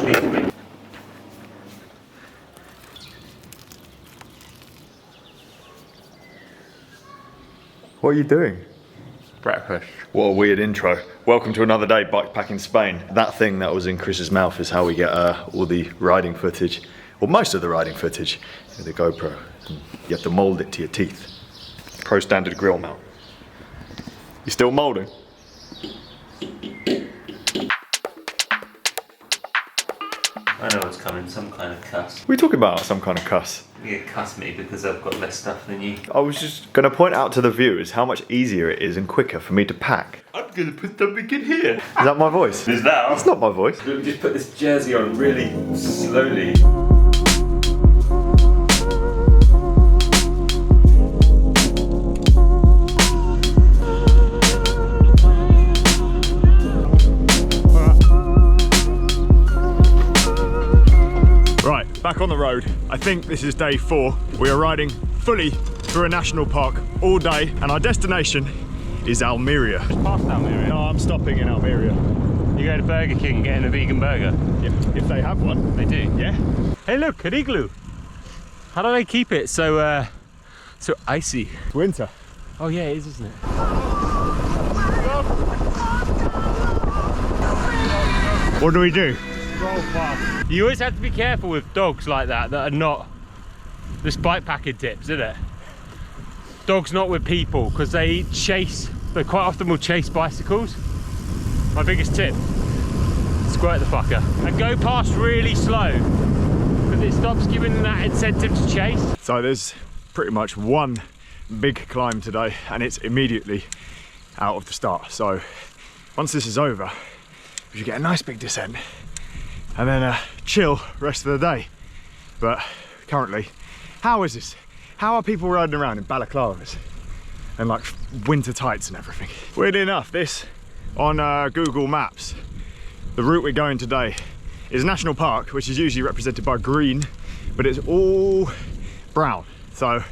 speak to me. What are you doing? Breakfast. What a weird intro. Welcome to another day bikepacking Spain. That thing that was in Chris's mouth is how we get all the riding footage, or most of the riding footage, with the GoPro. And you have to mould it to your teeth. Pro standard grill mount. You still moulding? I know what's coming, some kind of cuss. What are you talking about, some kind of cuss? You cuss me because I've got less stuff than you. I was just going to point out to the viewers how much easier it is and quicker for me to pack. I'm going to put something in here. Is that my voice? Is that? It's not my voice. Let me just put this jersey on really slowly. Right, back on the road. I think this is day 4. We are riding fully through a national park all day, and our destination is Almeria. Past Almeria? No, I'm stopping in Almeria. You go to Burger King getting a vegan burger? If they have one. They do? Yeah. Hey look, an igloo. How do they keep it so so icy? It's winter. Oh yeah, it is, isn't it? What do we do? Roll past. You always have to be careful with dogs like that are not this bike packing tips, isn't it? Dogs not with people, because they quite often will chase bicycles. My biggest tip, squirt the fucker. And go past really slow, because it stops giving them that incentive to chase. So there's pretty much one big climb today, and it's immediately out of the start. So once this is over, we should get a nice big descent and then chill rest of the day. But currently, how is this? How are people riding around in balaclavas and like winter tights and everything? Weirdly enough, this on Google Maps, the route we're going today is a national park, which is usually represented by green, but it's all brown. So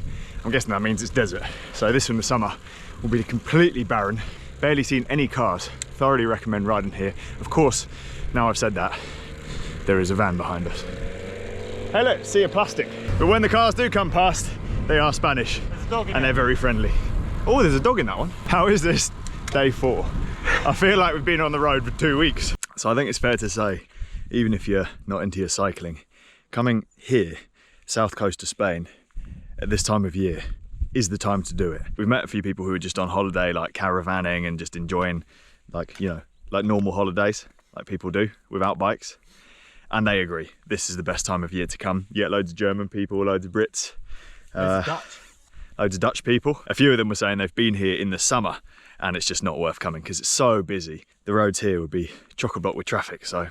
I'm guessing that means it's desert. So this in the summer will be completely barren. Barely seen any cars. Thoroughly recommend riding here. Of course, now I've said that, there is a van behind us. Hey look, sea of plastic. But when the cars do come past, they are Spanish and they're very friendly. Oh, there's a dog in that one. How is this day 4? I feel like we've been on the road for 2 weeks. So I think it's fair to say, even if you're not into your cycling, coming here, south coast of Spain, at this time of year, is the time to do it. We've met a few people who are just on holiday, like caravanning and just enjoying, like, you know, like normal holidays, like people do without bikes. And they agree, this is the best time of year to come. You get loads of German people, loads of Brits, Dutch. loads of Dutch people. A few of them were saying they've been here in the summer and it's just not worth coming because it's so busy. The roads here would be chock-a-block with traffic, so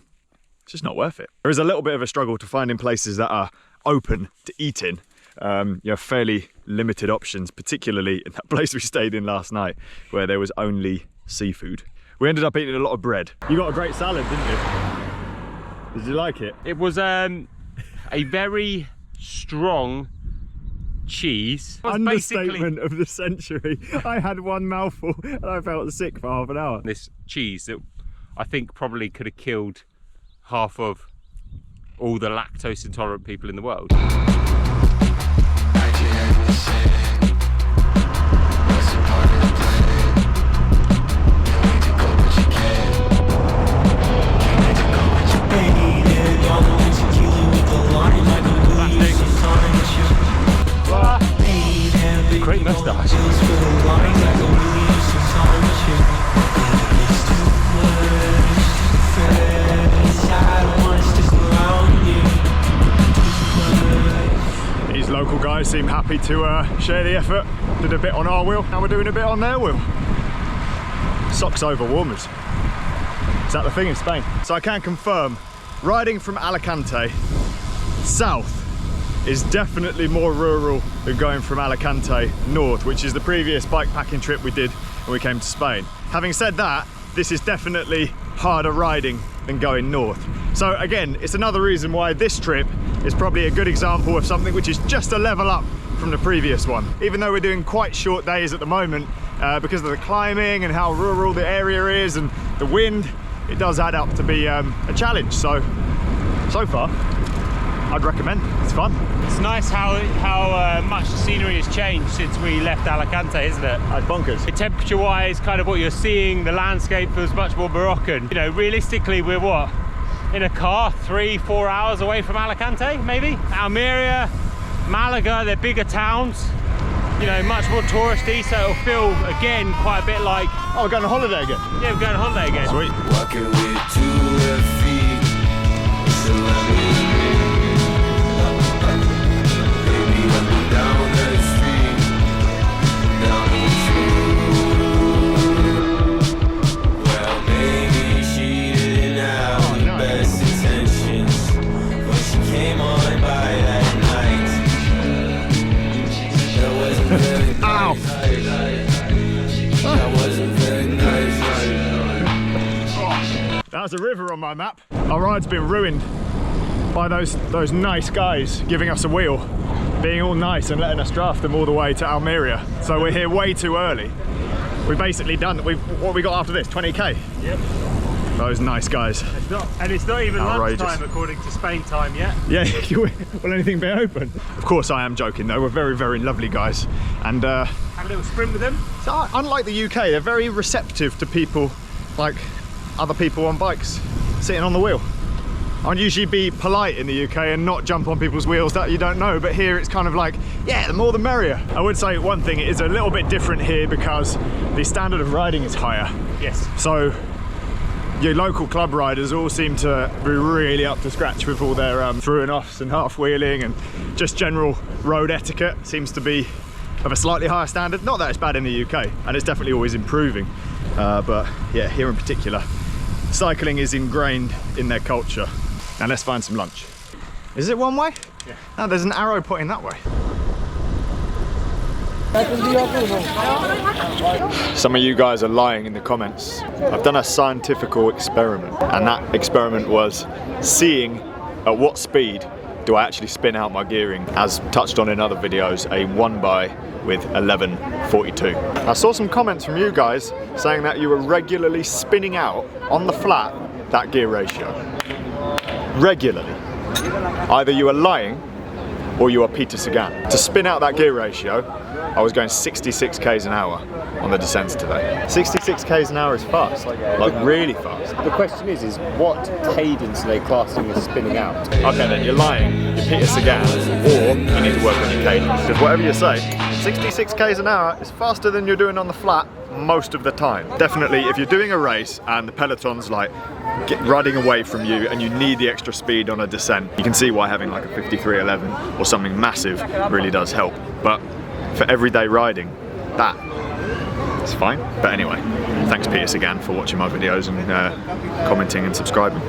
it's just not worth it. There is a little bit of a struggle to finding places that are open to eat in. You have fairly limited options, particularly in that place we stayed in last night where there was only seafood. We ended up eating a lot of bread. You got a great salad, didn't you? Did you like it? It was a very strong cheese. Understatement of the century. I had one mouthful and I felt sick for half an hour. This cheese that I think probably could have killed half of all the lactose intolerant people in the world. Great moustache. These local guys seem happy to share the effort. Did a bit on our wheel, now we're doing a bit on their wheel. Socks over warmers. Is that the thing in Spain? So I can confirm, riding from Alicante south is definitely more rural than going from Alicante north, which is the previous bikepacking trip we did when we came to Spain. Having said that, this is definitely harder riding than going north. So again, it's another reason why this trip is probably a good example of something which is just a level up from the previous one. Even though we're doing quite short days at the moment, because of the climbing and how rural the area is and the wind, it does add up to be a challenge. So So far, I'd recommend. It's fun. It's nice how much the scenery has changed since we left Alicante, isn't it? That's bonkers. Temperature-wise, kind of what you're seeing, the landscape feels much more Moroccan. You know, realistically, we're what? In a car, 3-4 hours away from Alicante, maybe? Almeria, Malaga, they're bigger towns. You know, much more touristy, so it'll feel, again, quite a bit like... Oh, we're going on holiday again? Yeah, we're going on holiday again. Sweet. Walking with 2 left feet. So let me baby up and down that street, down the street. Well, maybe she didn't have the best intentions when she came on by that night. That wasn't very nice. Ow. That wasn't very nice. There's a river on my map. Our ride's been ruined by those nice guys giving us a wheel, being all nice and letting us draft them all the way to Almeria. So we're here way too early. We've basically done, what we got after this, 20k? Yep. Those nice guys. It's not even Outrageous. lunchtime according to Spain time yet. Yeah, will anything be open? Of course I am joking though, we're very, very lovely guys. And Have a little sprint with them. so unlike the UK, they're very receptive to people, like other people on bikes, sitting on the wheel. I'd usually be polite in the UK and not jump on people's wheels that you don't know, but here it's kind of like, yeah, the more the merrier. I would say one thing, it is a little bit different here because the standard of riding is higher. Yes. So your local club riders all seem to be really up to scratch with all their through and offs and half wheeling, and just general road etiquette seems to be of a slightly higher standard. Not that it's bad in the UK, and it's definitely always improving. But yeah, here in particular, cycling is ingrained in their culture. Now let's find some lunch. Is it one way? Yeah. No, there's an arrow pointing that way. Some of you guys are lying in the comments. I've done a scientific experiment, and that experiment was seeing at what speed do I actually spin out my gearing. As touched on in other videos, a 1x with 11.42. I saw some comments from you guys saying that you were regularly spinning out on the flat that gear ratio. Regularly. Either you are lying or you are Peter Sagan. To spin out that gear ratio, I was going 66 k's an hour on the descents today. 66 k's an hour is fast, like really fast. The question is what cadence are they classing as spinning out? Okay then, you're lying, you're Peter Sagan, or you need to work on your cadence. Because whatever you say, 66 k's an hour is faster than you're doing on the flat most of the time. Definitely, if you're doing a race and the peloton's like riding away from you and you need the extra speed on a descent, you can see why having like a 53.11 or something massive really does help. But for everyday riding, that is fine. But anyway, thanks Peter Sagan for watching my videos and commenting and subscribing.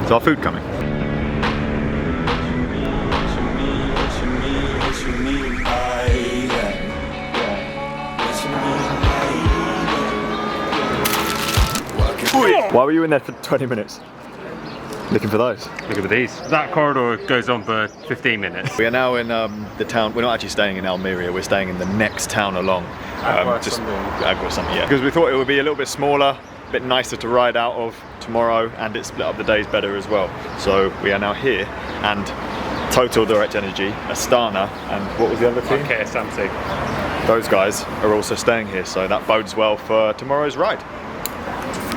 Is our food coming? Why were you in there for 20 minutes? Looking for those? Look at these. That corridor goes on for 15 minutes. We are now in the town. We're not actually staying in Almeria, we're staying in the next town along. Just Agua something, yeah. Because we thought it would be a little bit smaller, a bit nicer to ride out of tomorrow, and it split up the days better as well. So we are now here, and Total Direct Energy, Astana, and what was the other team? Okay, Samsung. Those guys are also staying here, so that bodes well for tomorrow's ride.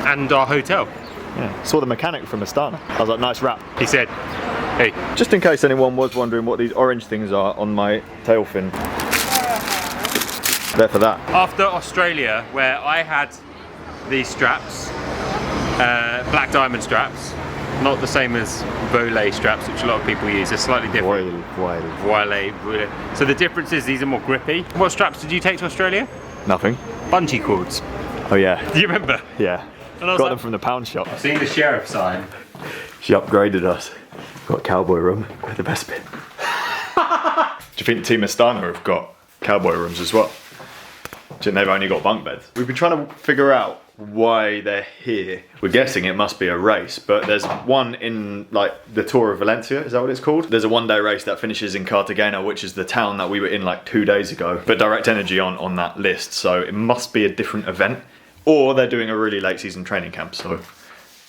And our hotel. Yeah. Saw the mechanic from Astana. I was like, nice wrap. He said, hey. Just in case anyone was wondering what these orange things are on my tail fin. There for that. After Australia, where I had these straps, black diamond straps, not the same as voile straps, which a lot of people use. They're slightly different. Voile. So the difference is these are more grippy. What straps did you take to Australia? Nothing. Bungee cords. Oh yeah. Do you remember? Yeah. And I was Got like, them from the pound shop. seeing the sheriff sign. She upgraded us. Got cowboy room with the best bit. Do you think Team Astana have got cowboy rooms as well? Do you think they've only got bunk beds? We've been trying to figure out why they're here. We're guessing it must be a race, but there's one in like the Tour of Valencia, is that what it's called? There's a one-day race that finishes in Cartagena, which is the town that we were in like 2 days ago, but Direct Energy on that list, so it must be a different event, or they're doing a really late season training camp, so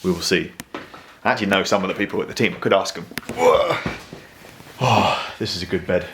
we will see. I actually know some of the people at the team. I could ask them. Oh, this is a good bed.